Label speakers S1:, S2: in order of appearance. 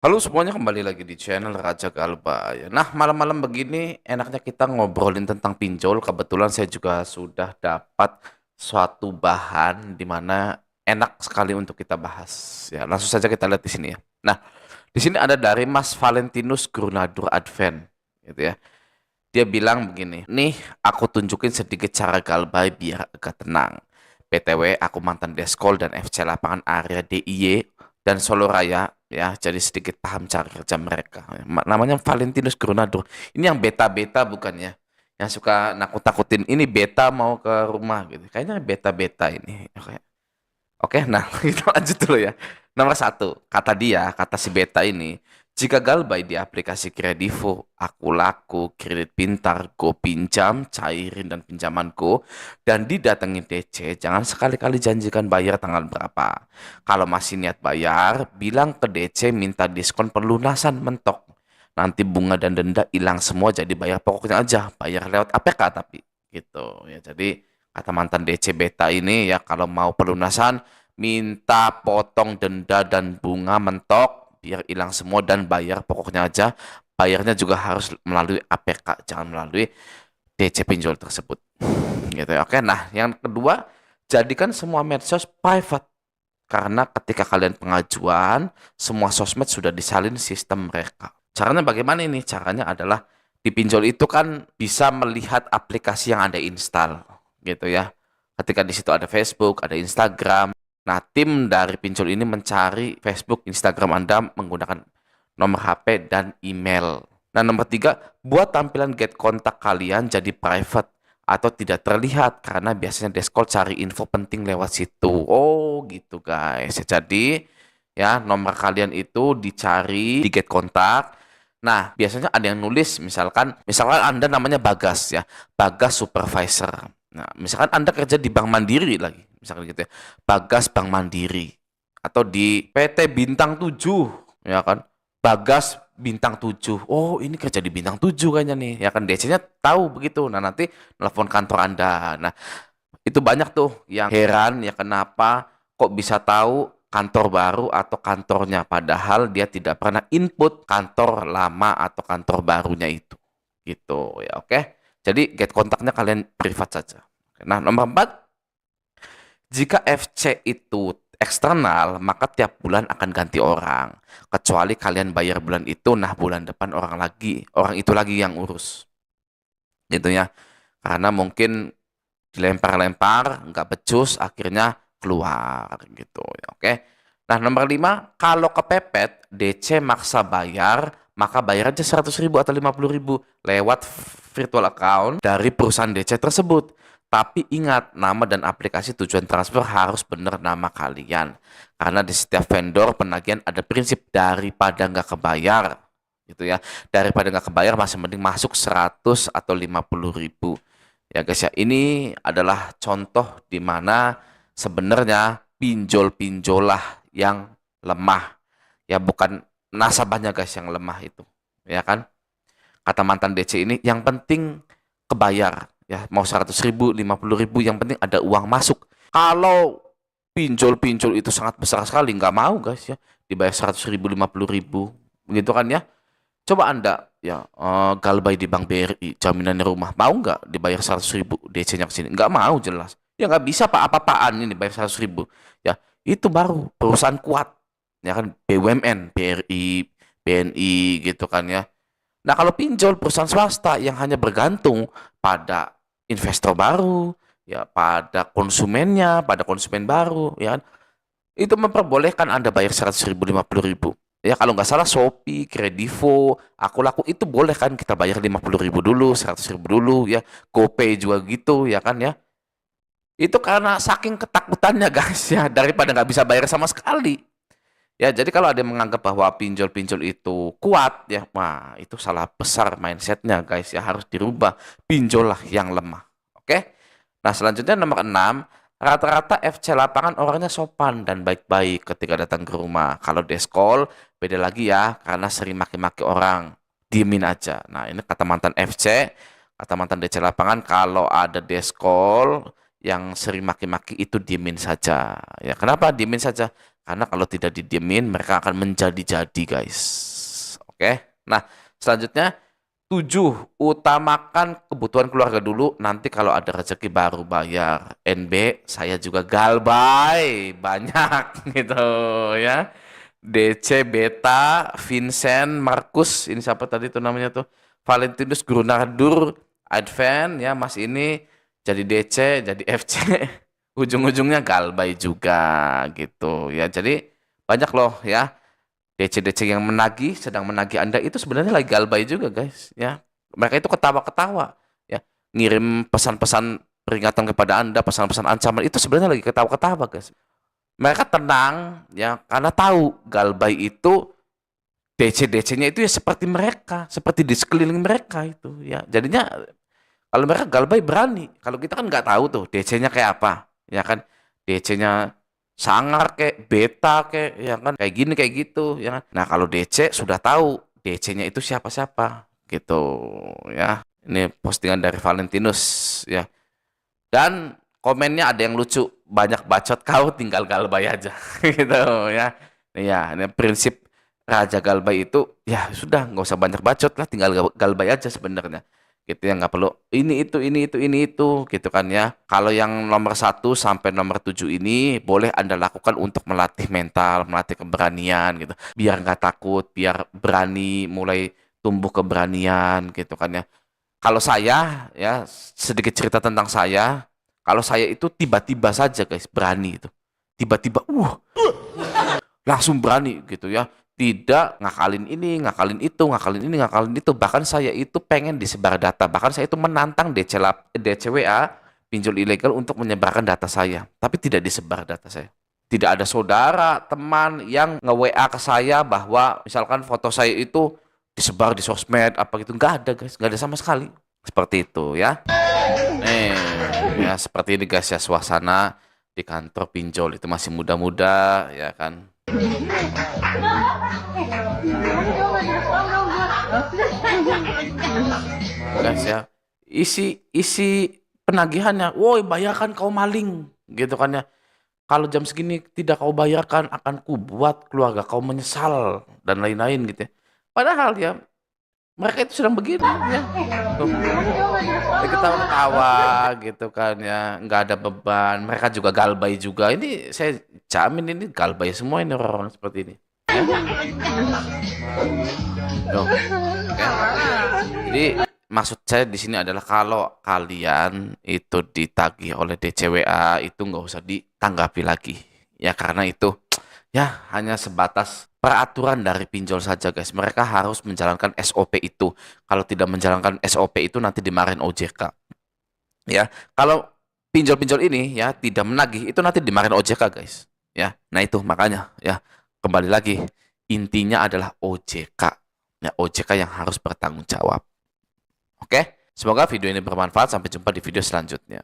S1: Halo semuanya, kembali lagi di channel Raja Galba ya. Nah, malam-malam begini enaknya kita ngobrolin tentang pinjol. Kebetulan saya juga sudah dapat suatu bahan di mana enak sekali untuk kita bahas. Ya, langsung saja kita lihat di sini ya. Nah, di sini ada dari Mas Valentinus Grunadur Advent gitu ya. Dia bilang begini, nih aku tunjukin sedikit cara galbay biar agak tenang. BTW aku mantan Deskol dan FC lapangan area DIY dan Solo Raya ya, jadi sedikit paham cara kerja mereka. Namanya Valentinus Grunado. Ini yang beta-beta bukannya? Yang suka nakut-nakutin ini beta mau ke rumah gitu. Kayaknya beta-beta ini. Oke. Oke, nah kita lanjut dulu ya. Nomor satu, kata dia, kata si beta ini, jika galbay di aplikasi Kredivo, Aku Laku, Kredit Pintar, Go Pinjam, Cairin, dan Pinjamanku, dan didatengin DC, jangan sekali-kali janjikan bayar tanggal berapa. Kalau masih niat bayar, bilang ke DC minta diskon pelunasan mentok. Nanti bunga dan denda hilang semua, jadi bayar pokoknya aja. Bayar lewat APK tapi. Gitu ya, jadi kata mantan DC beta ini ya, kalau mau pelunasan minta potong denda dan bunga mentok biar hilang semua dan bayar pokoknya aja. Bayarnya juga harus melalui APK, jangan melalui DC pinjol tersebut. Gitu ya. Oke, nah yang kedua, jadikan semua medsos private. Karena ketika kalian pengajuan, semua sosmed sudah disalin sistem mereka. Caranya bagaimana ini? Caranya adalah di pinjol itu kan bisa melihat aplikasi yang Anda install, gitu ya. Ketika di situ ada Facebook, ada Instagram. Nah, tim dari pinjol ini mencari Facebook, Instagram Anda menggunakan nomor HP dan email. Nah, nomor tiga, buat tampilan get kontak kalian jadi private atau tidak terlihat karena biasanya Deskol cari info penting lewat situ. Oh, gitu guys. Jadi ya nomor kalian itu dicari di get kontak. Nah, biasanya ada yang nulis misalkan Anda namanya Bagas ya. Bagas supervisor. Nah, misalkan Anda kerja di Bank Mandiri lagi, misalkan gitu ya. Bagas Bank Mandiri atau di PT Bintang 7 ya kan. Bagas Bintang 7. Oh, ini kerja di Bintang 7 kayaknya nih. Ya kan DC-nya tahu begitu. Nah, nanti telepon kantor Anda. Nah, itu banyak tuh yang heran ya kenapa kok bisa tahu kantor baru atau kantornya padahal dia tidak pernah input kantor lama atau kantor barunya itu. Gitu ya, oke. Jadi get kontaknya kalian privat saja. Nah, nomor 4, jika FC itu eksternal, maka tiap bulan akan ganti orang. Kecuali kalian bayar bulan itu, nah bulan depan orang itu lagi yang urus. Gitu ya. Karena mungkin dilempar-lempar, nggak becus, akhirnya keluar gitu ya. Oke. Nah, nomor 5, kalau kepepet, DC maksa bayar, maka bayar aja 100.000 atau 50.000 lewat virtual account dari perusahaan DC tersebut. Tapi ingat, nama dan aplikasi tujuan transfer harus benar nama kalian. Karena di setiap vendor penagihan ada prinsip daripada nggak kebayar. Gitu ya. Daripada nggak kebayar masih mending masuk 100 atau 50.000. Ya guys ya, ini adalah contoh di mana sebenarnya pinjol-pinjolah yang lemah. Ya bukan nasabahnya guys yang lemah itu. Ya kan? Kata mantan DC ini, yang penting kebayar. Ya, mau 100.000, 50.000, yang penting ada uang masuk. Kalau pinjol-pinjol itu sangat besar sekali, nggak mau guys ya. Dibayar 100.000, 50.000. Begitu kan ya? Coba Anda ya galbay di Bank BRI, jaminannya rumah. Mau nggak dibayar 100.000 DC-nya ke sini? Nggak mau jelas. Ya nggak bisa Pak, apa-apaan ini bayar 100.000. Ya, itu baru perusahaan kuat. Ya kan BUMN, BRI, BNI gitu kan ya. Nah, kalau pinjol perusahaan swasta yang hanya bergantung pada investor baru, ya pada konsumennya, pada konsumen baru, ya kan, itu memperbolehkan Anda bayar 100.000, 50.000. Ya kalau nggak salah Shopee, Kredivo, Aku Laku itu boleh kan kita bayar 50.000 dulu, 100.000 dulu ya. GoPay juga gitu ya kan ya. Itu karena saking ketakutannya guys ya, daripada nggak bisa bayar sama sekali. Ya jadi kalau ada yang menganggap bahwa pinjol-pinjol itu kuat ya, wah itu salah besar mindsetnya guys ya, harus dirubah. Pinjol lah yang lemah. Oke? Nah, selanjutnya nomor 6, rata-rata FC lapangan orangnya sopan dan baik-baik ketika datang ke rumah. Kalau deskol, beda lagi ya, karena sering maki-maki orang. Diemin aja. Nah, ini kata mantan FC, kata mantan DC lapangan, kalau ada deskol yang sering maki-maki itu diemin saja. Ya, kenapa diemin saja? Karena kalau tidak didiemin, mereka akan menjadi-jadi, guys. Oke. Nah, selanjutnya 7. Utamakan kebutuhan keluarga dulu. Nanti kalau ada rezeki baru bayar. NB, saya juga galbay. Banyak gitu ya. DC, Beta, Vincent, Markus. Ini siapa tadi tuh namanya tuh? Valentinus, Grunadur, Advent ya. Mas ini jadi DC, jadi FC. Ujung-ujungnya galbay juga gitu ya. Jadi banyak loh ya. DC-DC yang menagih, sedang menagih Anda itu sebenarnya lagi galbay juga, guys, ya. Mereka itu ketawa-ketawa, ya. Ngirim pesan-pesan peringatan kepada Anda, pesan-pesan ancaman itu sebenarnya lagi ketawa-ketawa, guys. Mereka tenang, ya, karena tahu galbay itu DC-DC-nya itu ya seperti mereka, seperti di sekeliling mereka itu, ya. Jadinya kalau mereka galbay berani, kalau kita kan nggak tahu tuh DC-nya kayak apa, ya kan? DC-nya sangar kayak beta kayak ya kan kayak gini kayak gitu ya kan. Nah, kalau DC sudah tahu DC-nya itu siapa-siapa gitu ya. Ini postingan dari Valentinus ya. Dan komennya ada yang lucu, banyak bacot kau tinggal galbay aja gitu ya. Ya, ini prinsip Raja Galbay itu ya sudah nggak usah banyak bacot lah, tinggal galbay aja sebenarnya gitu ya, nggak perlu ini itu gitu kan ya. Kalau yang nomor 1 sampai nomor 7 ini boleh Anda lakukan untuk melatih mental, melatih keberanian gitu, biar nggak takut, biar berani, mulai tumbuh keberanian gitu kan ya. Kalau saya ya, sedikit cerita tentang saya, kalau saya itu tiba-tiba saja, guys, berani itu, tiba-tiba langsung berani gitu ya, tidak ngakalin ini, ngakalin itu, ngakalin ini, ngakalin itu. Bahkan saya itu pengen disebar data, bahkan saya itu menantang DCWA, pinjol ilegal, untuk menyebarkan data saya, tapi tidak disebar data saya. Tidak ada saudara, teman yang nge-WA ke saya bahwa misalkan foto saya itu disebar di sosmed apa gitu, nggak ada, guys, nggak ada sama sekali. Seperti itu ya. Ya seperti ini, guys, ya, suasana di kantor pinjol itu masih muda-muda ya kan. Guys ya, isi penagihannya, woi bayarkan kau maling gitu kan ya. Kalau jam segini tidak kau bayarkan, akan kubuat keluarga kau menyesal dan lain-lain gitu ya. Padahal ya mereka itu sedang begini ya. Tuh. Ya, ketawa-ketawa gitu kan ya, nggak ada beban. Mereka juga galbay juga. Ini saya jamin ini galbay semua ini orang-orang seperti ini. Ya. Tuh. Oke. Jadi maksud saya di sini adalah kalau kalian itu ditagih oleh DCWA itu nggak usah ditanggapi lagi ya, karena itu ya hanya sebatas peraturan dari pinjol saja, guys. Mereka harus menjalankan SOP itu. Kalau tidak menjalankan SOP itu nanti dimarahin OJK. Ya, kalau pinjol-pinjol ini ya tidak menagih itu nanti dimarahin OJK, guys. Ya, nah itu makanya ya, kembali lagi, intinya adalah OJK. Ya, OJK yang harus bertanggung jawab. Oke, semoga video ini bermanfaat. Sampai jumpa di video selanjutnya.